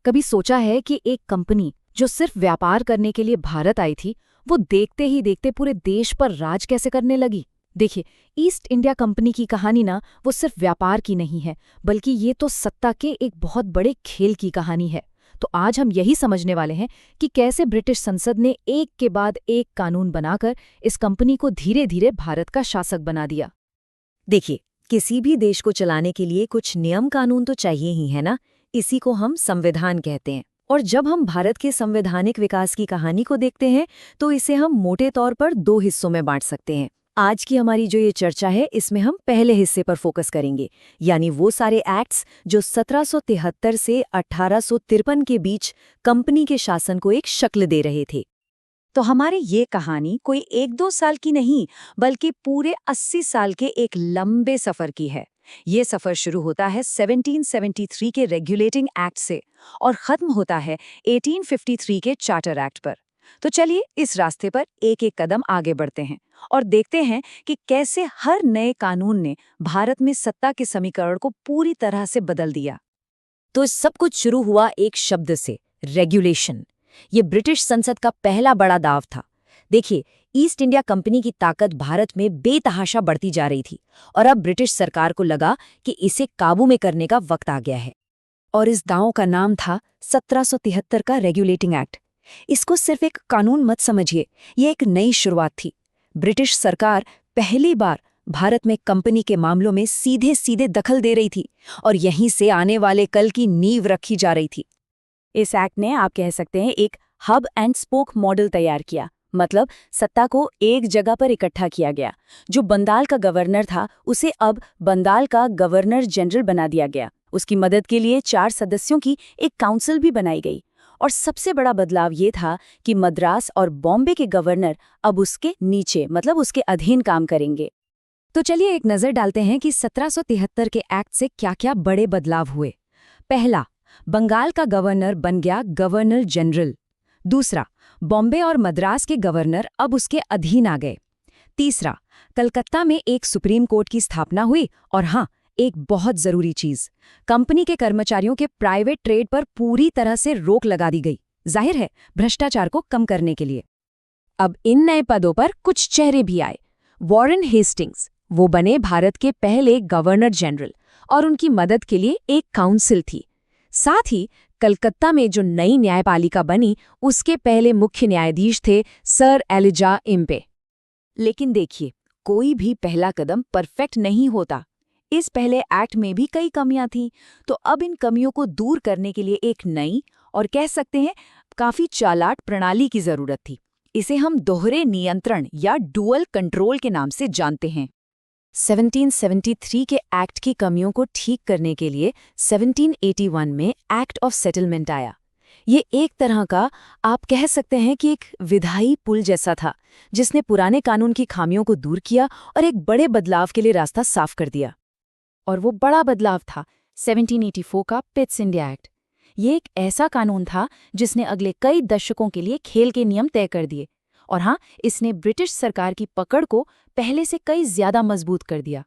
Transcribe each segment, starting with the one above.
कभी सोचा है कि एक कंपनी जो सिर्फ व्यापार करने के लिए भारत आई थी, वो देखते ही देखते पूरे देश पर राज कैसे करने लगी? देखिए, ईस्ट इंडिया कंपनी की कहानी ना वो सिर्फ व्यापार की नहीं है, बल्कि ये तो सत्ता के एक बहुत बड़े खेल की कहानी है। तो आज हम यही समझने वाले हैं कि कैसे ब्रिटिश संसद ने एक के बाद एक कानून बनाकर इस कंपनी को धीरे धीरे भारत का शासक बना दिया। देखिए, किसी भी देश को चलाने के लिए कुछ नियम कानून तो चाहिए ही है ना। इसी को हम संविधान कहते हैं। और जब हम भारत के संवैधानिक विकास की कहानी को देखते हैं तो इसे हम मोटे तौर पर दो हिस्सों में बांट सकते हैं। आज की हमारी जो ये चर्चा है, इसमें हम पहले हिस्से पर फोकस करेंगे, यानी वो सारे एक्ट्स जो 1773 से 1853 के बीच कंपनी के शासन को एक शक्ल दे रहे थे। तो हमारी ये कहानी कोई 1-2 साल की नहीं, बल्कि पूरे 80 साल के एक लंबे सफर की है। ये सफर शुरू होता है 1773 के रेगुलेटिंग एक्ट से और खत्म होता है 1853 के चार्टर एक्ट पर। तो चलिए इस रास्ते पर एक एक कदम आगे बढ़ते हैं और देखते हैं कि कैसे हर नए कानून ने भारत में सत्ता के समीकरण को पूरी तरह से बदल दिया। तो सब कुछ शुरू हुआ एक शब्द से, रेगुलेशन। ये ब्रिटिश संसद का पहला बड़ा दाव था। देखिए, ईस्ट इंडिया कंपनी की ताकत भारत में बेतहाशा बढ़ती जा रही थी और अब ब्रिटिश सरकार को लगा कि इसे काबू में करने का वक्त आ गया है। और इस दांव का नाम था 1773 का रेगुलेटिंग एक्ट। इसको सिर्फ एक कानून मत समझिए, ये एक नई शुरुआत थी। ब्रिटिश सरकार पहली बार भारत में कंपनी के मामलों में सीधे सीधे दखल दे रही थी और यहीं से आने वाले कल की नींव रखी जा रही थी। इस एक्ट ने, आप कह सकते हैं, एक हब एंड स्पोक मॉडल तैयार किया। मतलब सत्ता को एक जगह पर इकट्ठा किया गया। जो बंगाल का गवर्नर था, उसे अब बंगाल का गवर्नर जनरल बना दिया गया। उसकी मदद के लिए 4 सदस्यों की एक काउंसिल भी बनाई गई। और सबसे बड़ा बदलाव ये था कि मद्रास और बॉम्बे के गवर्नर अब उसके नीचे, मतलब उसके अधीन काम करेंगे। तो चलिए एक नजर डालते हैं कि 1773 के एक्ट से क्या-क्या बड़े बदलाव हुए। पहला, बंगाल का गवर्नर बन गया गवर्नर जनरल। दूसरा, बॉम्बे और मद्रास के गवर्नर अब उसके अधीन आ गए। तीसरा, कलकत्ता में एक सुप्रीम कोर्ट की स्थापना हुई। और हाँ, एक बहुत जरूरी चीज, कंपनी के कर्मचारियों के प्राइवेट ट्रेड पर पूरी तरह से रोक लगा दी गई, जाहिर है भ्रष्टाचार को कम करने के लिए। अब इन नए पदों पर कुछ चेहरे भी आए। वॉरेन हेस्टिंग्स, वो बने भारत के पहले गवर्नर जनरल और उनकी मदद के लिए एक काउंसिल थी। साथ ही कलकत्ता में जो नई न्यायपालिका बनी, उसके पहले मुख्य न्यायाधीश थे सर एलिजा इम्पे। लेकिन देखिए, कोई भी पहला कदम परफेक्ट नहीं होता। इस पहले एक्ट में भी कई कमियां थीं, तो अब इन कमियों को दूर करने के लिए एक नई और कह सकते हैं काफी चालाक प्रणाली की जरूरत थी। इसे हम दोहरे नियंत्रण या डुअल कंट्रोल के नाम से जानते हैं। 1773 के एक्ट की कमियों को ठीक करने के लिए 1781 में एक्ट ऑफ सेटलमेंट आया। ये एक तरह का, आप कह सकते हैं कि एक विधायी पुल जैसा था, जिसने पुराने कानून की खामियों को दूर किया और एक बड़े बदलाव के लिए रास्ता साफ कर दिया। और वो बड़ा बदलाव था 1784 का पिट्स इंडिया एक्ट। ये एक ऐसा कानून था जिसने अगले कई दशकों के लिए खेल के नियम तय कर दिए। और हाँ, इसने ब्रिटिश सरकार की पकड़ को पहले से कई ज्यादा मजबूत कर दिया।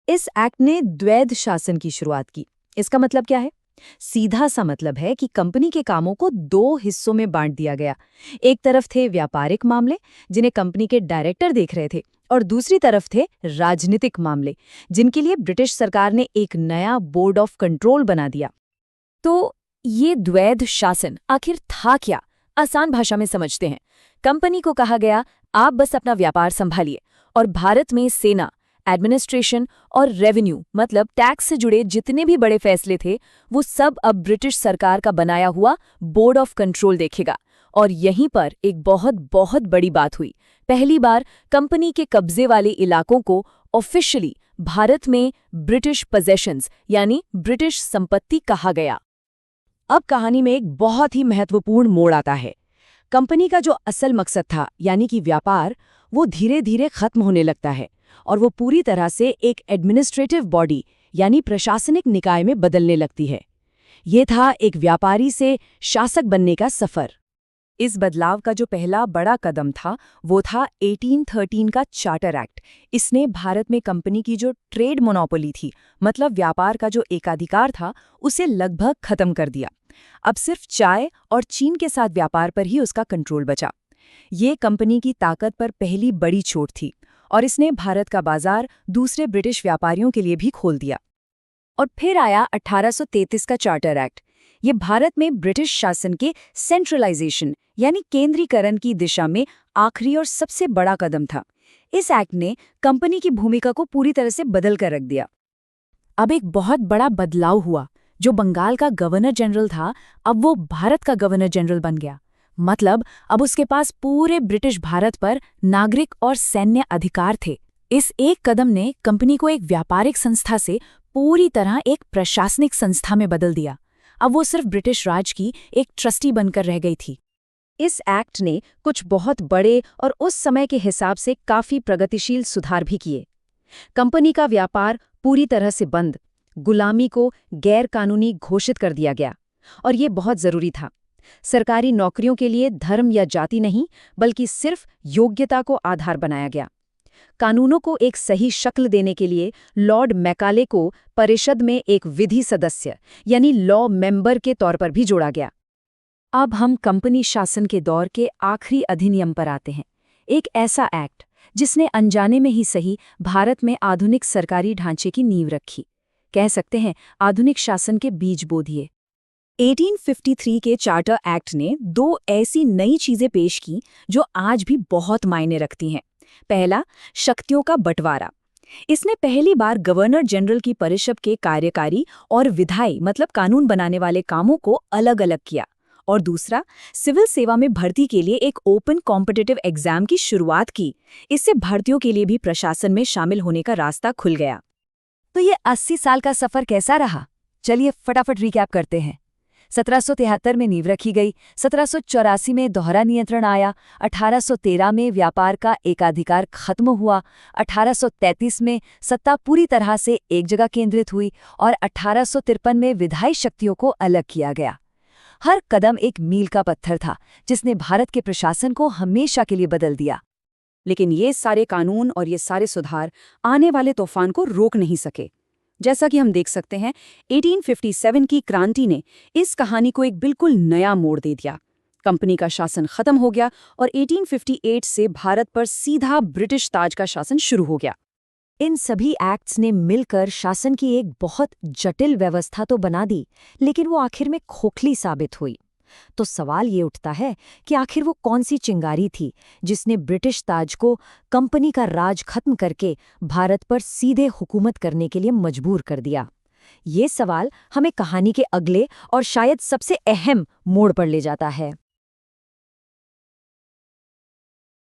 इस एक्ट ने द्वैध शासन की शुरुआत की। इसका मतलब क्या है? सीधा सा मतलब है कि कंपनी के कामों को 2 हिस्सों में बांट दिया गया। एक तरफ थे व्यापारिक मामले, जिन्हें कंपनी के डायरेक्टर देख रहे थे, और दूसरी तरफ थे राजनीतिक मामले, जिनके लिए ब्रिटिश सरकार ने एक नया बोर्ड ऑफ कंट्रोल बना दिया। तो ये द्वैध शासन आखिर था क्या? आसान भाषा में समझते हैं। कंपनी को कहा गया, आप बस अपना व्यापार संभालिए, और भारत में सेना, एडमिनिस्ट्रेशन और रेवेन्यू, मतलब टैक्स से जुड़े जितने भी बड़े फैसले थे, वो सब अब ब्रिटिश सरकार का बनाया हुआ बोर्ड ऑफ कंट्रोल देखेगा। और यहीं पर एक बहुत बहुत बड़ी बात हुई। पहली बार कंपनी के कब्जे वाले इलाकों को ऑफिशियली भारत में ब्रिटिश पोजेशंस यानी ब्रिटिश संपत्ति कहा गया। अब कहानी में एक बहुत ही महत्वपूर्ण मोड़ आता है। कंपनी का जो असल मकसद था, यानी कि व्यापार, वो धीरे धीरे खत्म होने लगता है और वो पूरी तरह से एक एडमिनिस्ट्रेटिव बॉडी यानी प्रशासनिक निकाय में बदलने लगती है। ये था एक व्यापारी से शासक बनने का सफर। इस बदलाव का जो पहला बड़ा कदम था, वो था 1813 का चार्टर एक्ट। इसने भारत में कंपनी की जो ट्रेड मोनोपोली थी, मतलब व्यापार का जो एकाधिकार था, उसे लगभग खत्म कर दिया। अब सिर्फ चाय और चीन के साथ व्यापार पर ही उसका कंट्रोल बचा। ये कंपनी की ताकत पर पहली बड़ी चोट थी और इसने भारत का बाजार दूसरे ब्रिटिश व्यापारियों के लिए भी खोल दिया। और फिर आया 1833 का चार्टर एक्ट। ये भारत में ब्रिटिश शासन के सेंट्रलाइजेशन यानी केंद्रीकरण की दिशा में आखिरी और सबसे बड़ा कदम था। इस एक्ट ने कंपनी की भूमिका को पूरी तरह से बदल कर रख दिया। अब एक बहुत बड़ा बदलाव हुआ। जो बंगाल का गवर्नर जनरल था, अब वो भारत का गवर्नर जनरल बन गया। मतलब अब उसके पास पूरे ब्रिटिश भारत पर नागरिक और सैन्य अधिकार थे। इस एक कदम ने कंपनी को एक व्यापारिक संस्था से पूरी तरह एक प्रशासनिक संस्था में बदल दिया। अब वो सिर्फ ब्रिटिश राज की एक ट्रस्टी बनकर रह गई थी। इस एक्ट ने कुछ बहुत बड़े और उस समय के हिसाब से काफी प्रगतिशील सुधार भी किए। कंपनी का व्यापार पूरी तरह से बंद, गुलामी को गैर कानूनी घोषित कर दिया गया। और ये बहुत जरूरी था। सरकारी नौकरियों के लिए धर्म या जाति नहीं, बल्कि सिर्फ योग्यता को आधार बनाया गया। कानूनों को एक सही शक्ल देने के लिए लॉर्ड मैकाले को परिषद में एक विधि सदस्य यानी लॉ मेंबर के तौर पर भी जोड़ा गया। अब हम कंपनी शासन के दौर के आखिरी अधिनियम पर आते हैं। एक ऐसा एक्ट जिसने अनजाने में ही सही भारत में आधुनिक सरकारी ढांचे की नींव रखी। कह सकते हैं आधुनिक शासन के बीज बो दिए। 1853 के चार्टर एक्ट ने दो ऐसी नई चीजें पेश की जो आज भी बहुत मायने रखती हैं। पहला, शक्तियों का बंटवारा। इसने पहली बार गवर्नर जनरल की परिषद के कार्यकारी और विधायी मतलब कानून बनाने वाले कामों को अलग अलग किया। और दूसरा, सिविल सेवा में भर्ती के लिए एक ओपन कॉम्पिटिटिव एग्जाम की शुरुआत की। इससे भर्तियों के लिए भी प्रशासन में शामिल होने का रास्ता खुल गया। तो ये 80 साल का सफर कैसा रहा? चलिए फटाफट रिकैप करते हैं। 1773 में नींव रखी गई, 1784 में दोहरा नियंत्रण आया, 1813 में व्यापार का एकाधिकार खत्म हुआ, 1833 में सत्ता पूरी तरह से एक जगह केंद्रित हुई और 1853 में विधायी शक्तियों को अलग किया गया। हर कदम एक मील का पत्थर था जिसने भारत के प्रशासन को हमेशा के लिए बदल दिया। लेकिन ये सारे कानून और ये सारे सुधार आने वाले तूफान को रोक नहीं सके। जैसा कि हम देख सकते हैं, 1857 की क्रांति ने इस कहानी को एक बिल्कुल नया मोड़ दे दिया। कंपनी का शासन खत्म हो गया और 1858 से भारत पर सीधा ब्रिटिश ताज का शासन शुरू हो गया। इन सभी एक्ट्स ने मिलकर शासन की एक बहुत जटिल व्यवस्था तो बना दी, लेकिन वो आखिर में खोखली साबित हुई। तो सवाल ये उठता है कि आखिर वो कौन सी चिंगारी थी जिसने ब्रिटिश ताज को कंपनी का राज खत्म करके भारत पर सीधे हुकूमत करने के लिए मजबूर कर दिया? ये सवाल हमें कहानी के अगले और शायद सबसे अहम मोड़ पर ले जाता है।